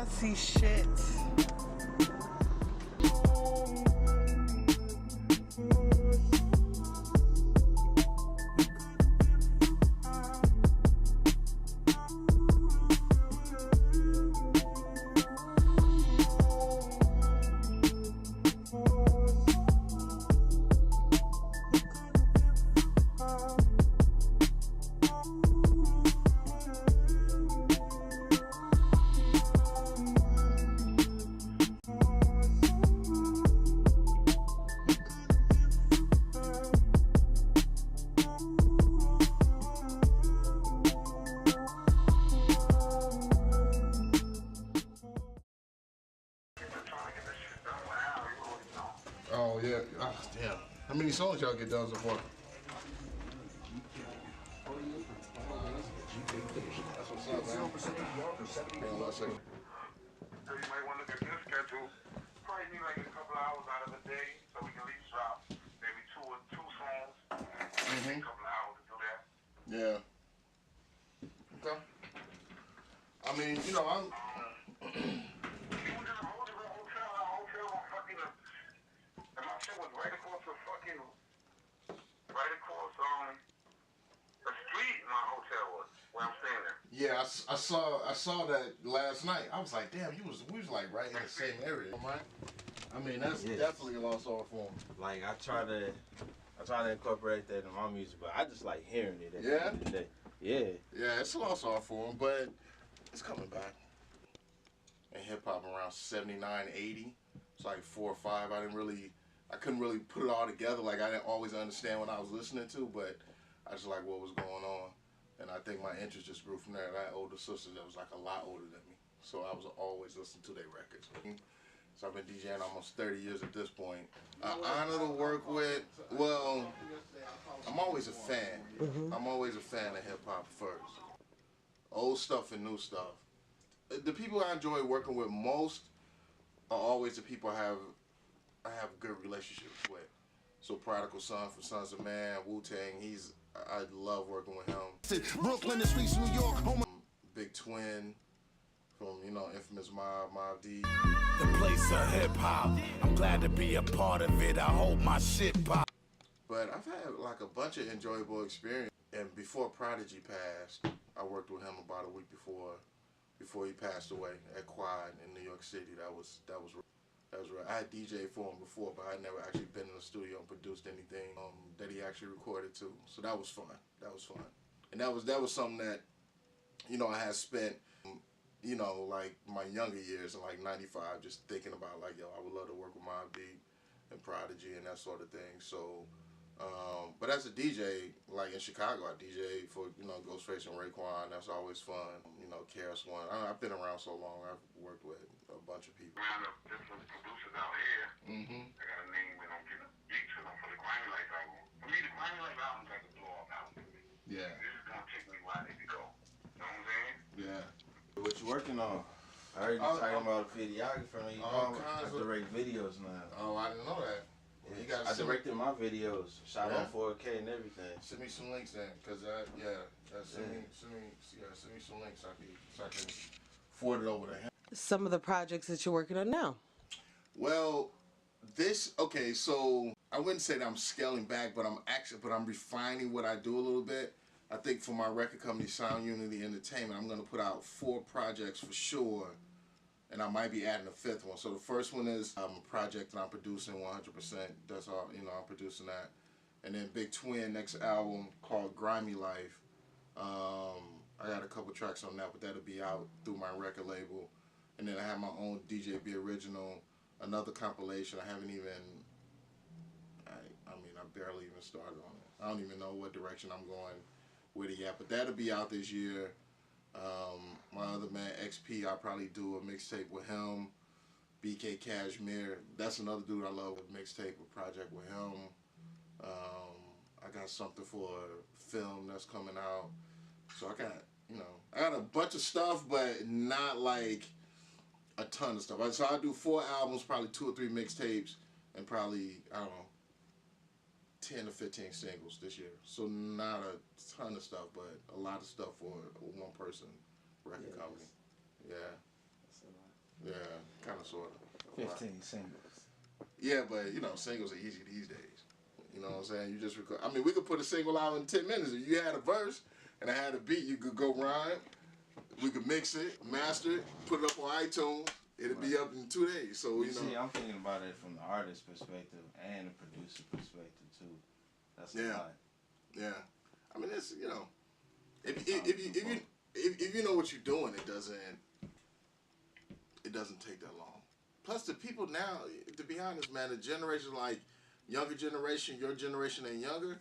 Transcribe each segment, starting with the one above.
I see shit. Oh yeah. Oh damn. How many songs y'all get done so far? That's what's up, man. Hang on 1 second. So you might want to look at this schedule. Probably need like a couple hours out of the day, so we can at least drop maybe two songs. A couple hours to do that. Yeah. Okay. I mean, you know, I'm. You was in a hotel on fucking. And my shit was right across the fucking. Right across the street. My hotel was where I'm staying there. Yeah, I saw that last night. I was like, damn, we was like right in the same area, right? I mean, that's definitely a lost art form. Like I try to incorporate that in my music, but I just like hearing it at the Yeah? end of the day. Yeah. Yeah, it's a lost art form, but it's coming back. And hip hop around 79, 80. It's like 4 or 5. I couldn't really put it all together. Like I didn't always understand what I was listening to, but I just like what was going on. And I think my interest just grew from there. I had older sisters that was like a lot older than me. So I was always listening to their records. So I've been DJing almost 30 years at this point. An honor to work with. Well, I'm always a fan. I'm always a fan of hip hop first. Old stuff and new stuff. The people I enjoy working with most are always the people I have good relationships with. So Prodigal Son from Sons of Man, Wu-Tang, I love working with him. Brooklyn, the streets of New York, home. Big Twin from, Infamous Mob D. The place of hip hop. I'm glad to be a part of it. I hope my shit pop. But I've had like a bunch of enjoyable experience. And before Prodigy passed, I worked with him about a week before he passed away at Quad in New York City. That was right. I had DJed for him before, but I had never actually been in the studio and produced anything that he actually recorded too. So that was fun. And that was something that, I had spent, like my younger years in like 95, just thinking about like, yo, I would love to work with Mobb Deep and Prodigy and that sort of thing. So, but as a DJ, like in Chicago, I DJed for, Ghostface and Raekwon. That's always fun. KRS One. I've been around so long. I've worked with a bunch of people. Round of different producers out here. I got a name when I'm getting a beat to them for the Grammy Life album. For me, the Grammy Life album is like a blow-up album for me. Yeah. This is gonna take me where I need to go. You know what I'm saying? Yeah. What you working on? I heard you talking about a videographer and I direct videos now. Oh, I didn't know that. Well, you gotta I directed my videos, shot on 4K and everything. Send me some links then, cause send me some links so I can forward it over to him. Some of the projects that you're working on now. Well, so I wouldn't say that I'm scaling back, but I'm refining what I do a little bit. I think for my record company, Sound Unity Entertainment, I'm gonna put out 4 projects for sure. And I might be adding a 5th one. So the first one is a project that I'm producing 100%. That's all, I'm producing that. And then Big Twin, next album called Grimy Life. I got a couple tracks on that, but that'll be out through my record label. And then I have my own DJ B Original, another compilation. I haven't even, I barely even started on it. I don't even know what direction I'm going with it yet, but that'll be out this year. My other man XP, I'll probably do a mixtape with him. BK Cashmere, that's another dude I love, with mixtape, a project with him. I got something for a film that's coming out. So I got a bunch of stuff, but not like a ton of stuff. So I do 4 albums, probably 2 or 3 mixtapes, and probably, 10 or 15 singles this year. So not a ton of stuff, but a lot of stuff for a one-person record company. Yeah. That's a lot. Yeah, kind of, sort of. 15 singles. Yeah, but, you know, singles are easy these days. You know what I'm saying? You just record. I mean, we could put a single out in 10 minutes. If you had a verse and I had a beat, you could go rhyme. We could mix it, master it, put it up on iTunes. It'll be up in 2 days. So, you know. See, I'm thinking about it from the artist perspective and the producer perspective, too. That's a lot. Yeah. I mean, it's, you know, if you know what you're doing, it doesn't take that long. Plus, the people now, to be honest, man, the generation like younger generation, your generation and younger,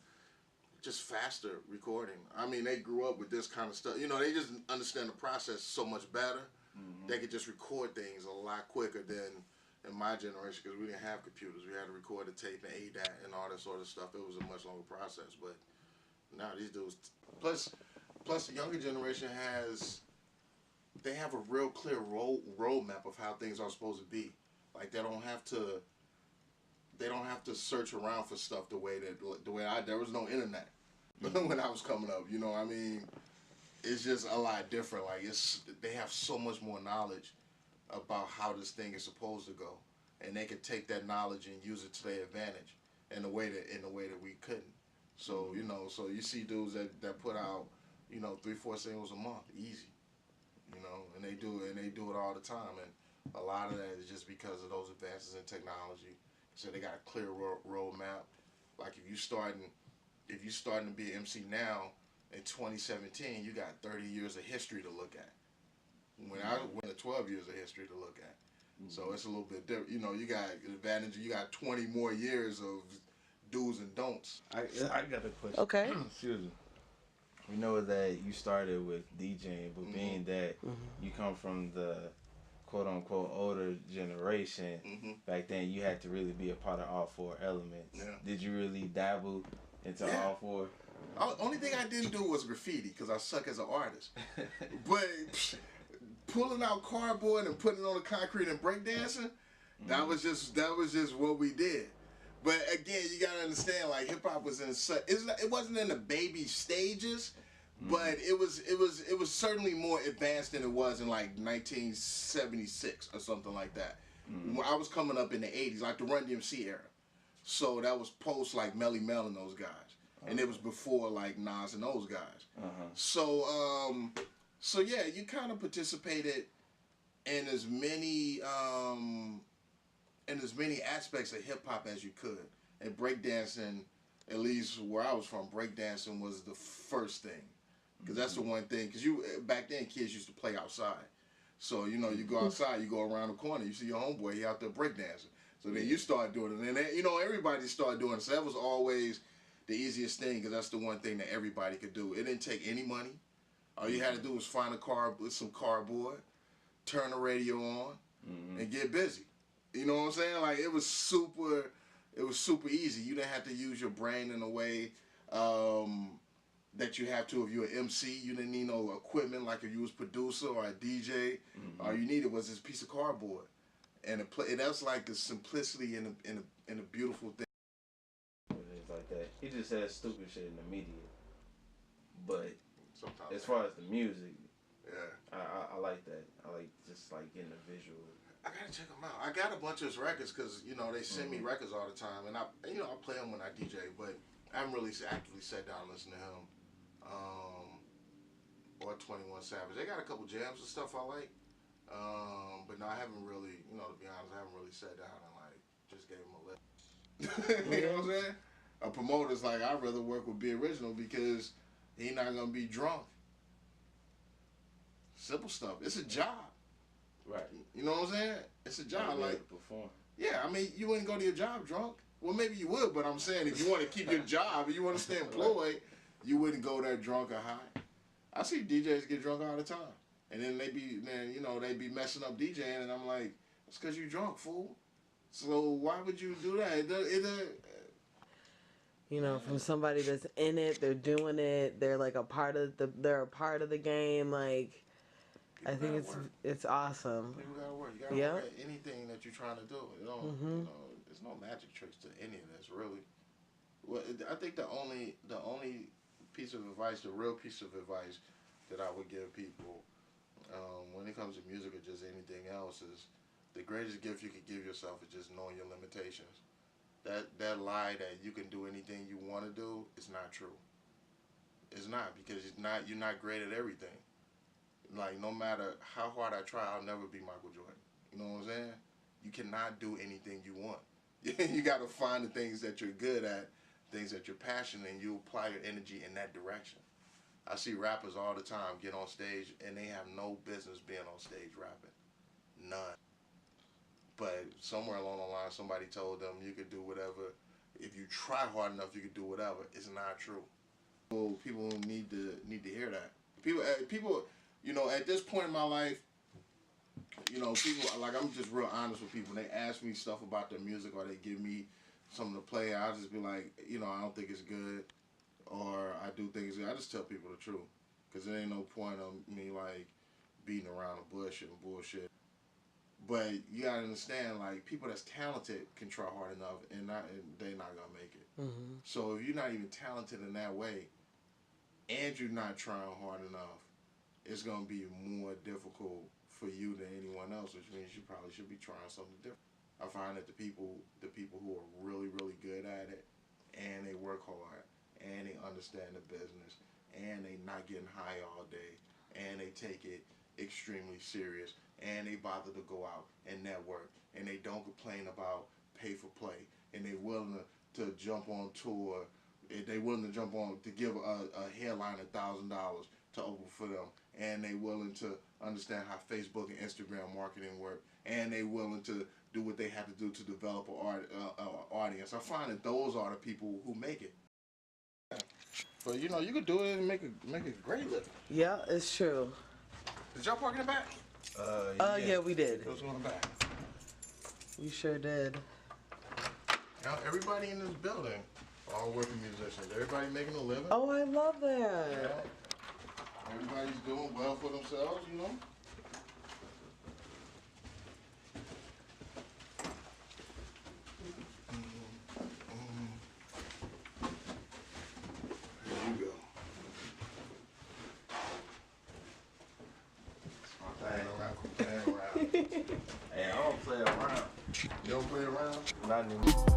just faster recording. I mean, they grew up with this kind of stuff. You know, they just understand the process so much better. Mm-hmm. They could just record things a lot quicker than in my generation because we didn't have computers. We had to record the tape and ADAT and all that sort of stuff. It was a much longer process. But now these dudes, plus the younger generation they have a real clear roadmap of how things are supposed to be. Like they don't have to search around for stuff the way there was no internet when I was coming up. You know what I mean? It's just a lot different. Like they have so much more knowledge about how this thing is supposed to go, and they can take that knowledge and use it to their advantage in a way that we couldn't. So you know, so you see dudes that put out, you know, 3-4 singles a month, easy. You know, and they do it all the time, and a lot of that is just because of those advances in technology. So they got a clear roadmap. Like if you starting to be an MC now in 2017, you got 30 years of history to look at. When I went 12 years of history to look at. So it's a little bit different. You know, you got advantage. You got 20 more years of do's and don'ts. I got a question. Okay. Excuse me. We know that you started with DJing, but being that you come from the quote-unquote older generation, back then you had to really be a part of all 4 elements. Yeah. Did you really dabble into all 4? Only thing I didn't do was graffiti because I suck as an artist. But pulling out cardboard and putting it on the concrete and breakdancing, that was just what we did. But again, you gotta understand, like hip hop was it wasn't in the baby stages, but it was certainly more advanced than it was in like 1976 or something like that. When I was coming up in the 80s, like the Run DMC era. So that was post like Melly Mel and those guys. And it was before like Nas and those guys. So yeah, you kind of participated in as many aspects of hip hop as you could. And breakdancing, at least where I was from, breakdancing was the first thing, because that's the one thing. Because back then kids used to play outside. So you know, you go outside, you go around the corner, you see your homeboy, he out there breakdancing. So then you start doing it, and then, you know, everybody started doing it. So that was always the easiest thing, because that's the one thing that everybody could do. It didn't take any money. All you had to do was find a car with some cardboard, turn the radio on, and get busy. You know what I'm saying? Like it was super easy. You didn't have to use your brain in a way that you have to if you're an MC. You didn't need no equipment like if you was producer or a DJ. All you needed was this piece of cardboard, and that's like the simplicity and a beautiful thing. It's like that. He just says stupid shit in the media, but sometimes as far as the music, yeah, I like that. I like just like getting a visual. I gotta check them out. I got a bunch of his records because, you know, they send me records all the time, and I play them when I DJ, but I haven't really actively sat down and listened to him or 21 Savage. They got a couple jams and stuff I like, but no, I haven't really, you know, to be honest, I haven't really sat down and like just gave him a list. You know what I'm saying? A promoter's like, I'd rather work with Be Original because he not gonna be drunk. Simple stuff. It's a job. Right. You know what I'm saying? It's a job. Like, perform. Yeah, I mean, you wouldn't go to your job drunk. Well, maybe you would, but I'm saying if you want to keep your job and you want to stay employed, you wouldn't go there drunk or high. I see DJs get drunk all the time, and then they be messing up DJing, and I'm like, it's because you drunk, fool. So why would you do that? You know, from somebody that's in it, they're doing it, they're like a part of the game, like. I think it's awesome. People gotta work. You gotta work at anything that you're trying to do. You know, there's no magic tricks to any of this, really. Well, I think the only piece of advice, the real piece of advice that I would give people When it comes to music or just anything else, is the greatest gift you could give yourself is just knowing your limitations. That lie that you can do anything you want to do is not true. It's not, because you're not great at everything. Like, no matter how hard I try, I'll never be Michael Jordan. You know what I'm saying? You cannot do anything you want. You got to find the things that you're good at, things that you're passionate, and you apply your energy in that direction. I see rappers all the time get on stage and they have no business being on stage rapping. None. But somewhere along the line, somebody told them you could do whatever. If you try hard enough, you could do whatever. It's not true. People need to hear that. People, you know, at this point in my life, you know, people, like, I'm just real honest with people. They ask me stuff about their music or they give me something to play. I'll just be like, you know, I don't think it's good, or I do think it's good. I just tell people the truth, because there ain't no point of me, like, beating around the bush and bullshit. But you gotta understand, like, people that's talented can try hard enough, and they're not gonna make it. Mm-hmm. So if you're not even talented in that way, and you're not trying hard enough, it's gonna be more difficult for you than anyone else, which means you probably should be trying something different. I find that the people who are really, really good at it, and they work hard, and they understand the business, and they not getting high all day, and they take it extremely serious, and they bother to go out and network, and they don't complain about pay for play, and they willing to jump on tour, they willing to jump on to give a headline $1,000 to open for them, and they willing to understand how Facebook and Instagram marketing work, and they willing to do what they have to do to develop an audience. I find that those are the people who make it. But you know, you could do it and make a great living. Yeah, it's true. Did y'all park in the back? Yeah, we did. It was on the back. We sure did. Now everybody in this building are working musicians. Everybody making a living. Oh, I love that. Yeah. Everybody's doing well for themselves, you know. There you go. Hey, I don't play around. You don't play around? Not anymore.